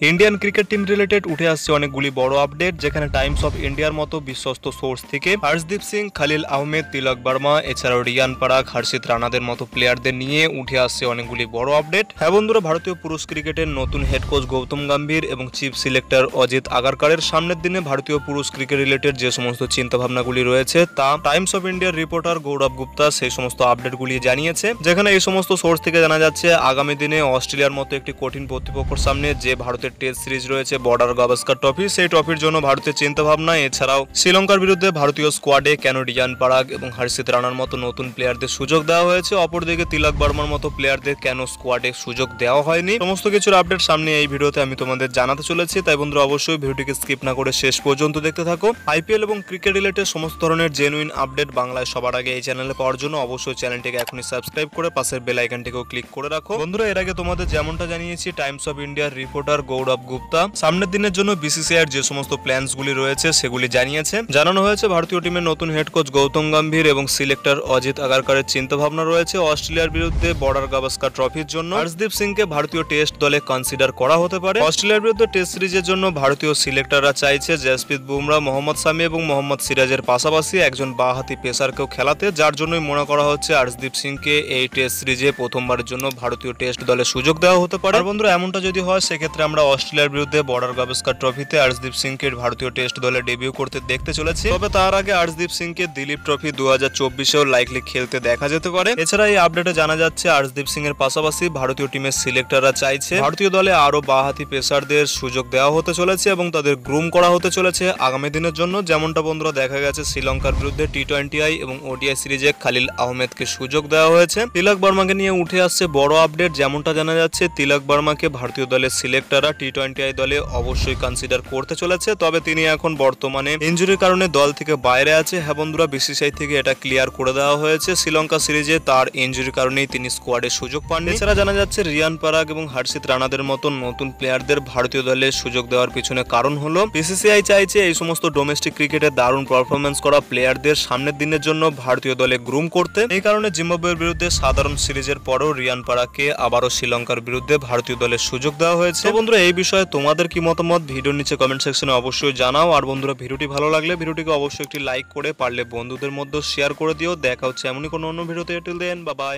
Indian cricket team related উঠে আসছে অনেকগুলি বড় আপডেট, যেখানে টাইমস অফ ইন্ডিয়ার মতো বিশ্বস্ত সোর্স থেকে হর্ষদীপ সিং, খালিল আহমেদ, তিলক বর্মা, এছাড়াও রিয়ান পরাগ, হর্ষিত রানাদের মতো প্লেয়ারদের নিয়ে উঠে আসছে অনেকগুলি বড় আপডেট। হ্যাঁ বন্ধুরা, ভারতীয় পুরুষ ক্রিকেটের নতুন হেড কোচ গৌতম গম্ভীর এবং চিফ সিলেক্টর অজিত আগারকারের সামনের দিনে ভারতীয় পুরুষ ক্রিকেট রিলেটেড যে সমস্ত চিন্তাভাবনাগুলি রয়েছে তা টাইমস অফ ইন্ডিয়ার রিপোর্টার গৌরব গুপ্তা সেই সমস্ত আপডেটগুলি জানিয়েছে। যেখানে এই সমস্ত সোর্স থেকে জানা যাচ্ছে আগামী দিনে অস্ট্রেলিয়ার মতো একটি কঠিন প্রতিপক্ষের সামনে যে ভারতের টেস্ট সিরিজ রয়েছে বর্ডার গাভাস্কার ট্রফি, সেই ট্রফির জন্য ভারতের চিন্তাভাবনা, এছাড়াও শ্রীলঙ্কার বিরুদ্ধে ভারতীয় স্কোয়াডে কেন রিয়ান পরাগ এবং হর্ষিত রানার মতো নতুন প্লেয়ারদের সুযোগ দেওয়া হয়েছে, অপরদিকে তিলক বর্মার মতো প্লেয়ারদের কেন স্কোয়াডে সুযোগ দেওয়া হয়নি, সমস্ত কিছুর আপডেট সামনে এই ভিডিওতে আমি তোমাদের জানাতে চলেছি। তাই বন্ধুরা অবশ্যই ভিডিওটিকে স্কিপ না করে শেষ পর্যন্ত দেখতে থাকো। আইপিএল এবং ক্রিকেট রিলেটেড সমস্ত ধরনের জেনুইন আপডেট বাংলায় সবার আগে এই চ্যানেলে পাওয়ার জন্য অবশ্যই চ্যানেলটিকে এখনই সাবস্ক্রাইব করে পাশের বেল আইকনটিকেও ক্লিক করে রাখো। বন্ধুরা, এর আগে তোমাদের যেমনটা জানিয়েছি টাইমস অফ ইন্ডিয়ার রিপোর্টার গৌরব গুপ্তা সামনের দিনের জন্য বিসিসিআইয়ের যে সমস্ত প্ল্যানস গুলি রয়েছে সেগুলি জানিয়েছে। জানানো হয়েছে ভারতীয় টিমের নতুন হেড কোচ গৌতম গম্ভীর এবং সিলেক্টর অজিত আগারকারের চিন্তাভাবনা রয়েছে অস্ট্রেলিয়ার বিরুদ্ধে বর্ডার গাভাস্কার ট্রফির জন্য হর্ষদীপ সিংকে ভারতীয় টেস্ট দলে কনসিডার করা হতে পারে। অস্ট্রেলিয়ার বিরুদ্ধে টেস্ট সিরিজের জন্য ভারতীয় সিলেক্টররা চাইছে জসপ্রীত বুমরা, মোহাম্মদ শামি এবং মোহাম্মদ সিরাজের পাশাপাশি একজন বাঁহাতি পেসারকেও খেলাতে, যার জন্যই মনে করা হচ্ছে হর্ষদীপ সিংকে এই টেস্ট সিরিজে প্রথমবারের জন্য ভারতীয় টেস্ট দলে সুযোগ দেওয়া হতে পারে। বন্ধুরা, এমনটা যদি হয় সেক্ষেত্রে আমরা অস্ট্রেলিয়ার বিরুদ্ধে বর্ডার গাভাস্কার ট্রফিতে হর্ষদীপ সিংকে ভারতীয় টেস্ট দলে ডেবিউ করতে দেখতে চলেছে। তবে তার আগে হর্ষদীপ সিংকে দিলীপ ট্রফি 2024-এও লাইকলি খেলতে দেখা যেতে পারে। এছাড়া এই আপডেটে জানা যাচ্ছে হর্ষদীপ সিং এর পাশাপাশি ভারতীয় টিমের সিলেক্টররা চাইছে ভারতীয় দলে আরো বাঁহাতি পেসারদের সুযোগ দেওয়া হতে চলেছে এবং তাদের গ্রুম করা হতে চলেছে আগামী দিনের জন্য। যেমনটা বন্ধুরা দেখা গেছে শ্রীলঙ্কার বিরুদ্ধে টি-20 এবং ওডিআই সিরিজে খালিল আহমেদকে সুযোগ দেওয়া হয়েছে। তিলক বর্মাকে নিয়ে উঠে আসছে বড় আপডেট। যেমনটা জানা যাচ্ছে তিলক বর্মাকে ভারতীয় দলের সিলেক্টররা টি-20 দলে অবশ্যই কনসিডার করতে চলেছে, তবে তিনি এখন বর্তমানে ইনজুরির কারণে দল থেকে বাইরে আছে। হ্যাঁ বন্ধুরা, বিসিসিআই থেকে এটা ক্লিয়ার করে দেওয়া হয়েছে শ্রীলঙ্কা সিরিজে তার ইনজুরির কারণেই তিনি স্কোয়াডে সুযোগ পাননি। এছাড়া জানা যাচ্ছে রিয়ান পরাগ এবং হর্ষিত রানাদের মতো নতুন প্লেয়ারদের ভারতীয় দলে সুযোগ দেওয়ার পিছনে কারণ হলো বিসিসিআই চাইছে এই সমস্ত ডোমেস্টিক ক্রিকেটে দারুণ পারফরমেন্স করা প্লেয়ারদের সামনের দিনের জন্য ভারতীয় দলে গ্রুম করতে। এই কারণে জিম্বাবুয়ের বিরুদ্ধে সাধারণ সিরিজের পরেও রিয়ান পরাগকে আবারও শ্রীলঙ্কার বিরুদ্ধে ভারতীয় দলে সুযোগ দেওয়া হয়েছে। বন্ধুরা, এই বিষয়ে তোমাদের কি মতামত ভিডিওর নিচে কমেন্ট সেকশনে অবশ্যই জানাও। আর বন্ধুরা, ভিডিওটি ভালো লাগলে ভিডিওটিকে অবশ্যই একটি লাইক করে পারলে বন্ধুদের মধ্যে শেয়ার করে দিও। দেখা হচ্ছে এমনই কোনো অন্য ভিডিওতে। Till then, bye by.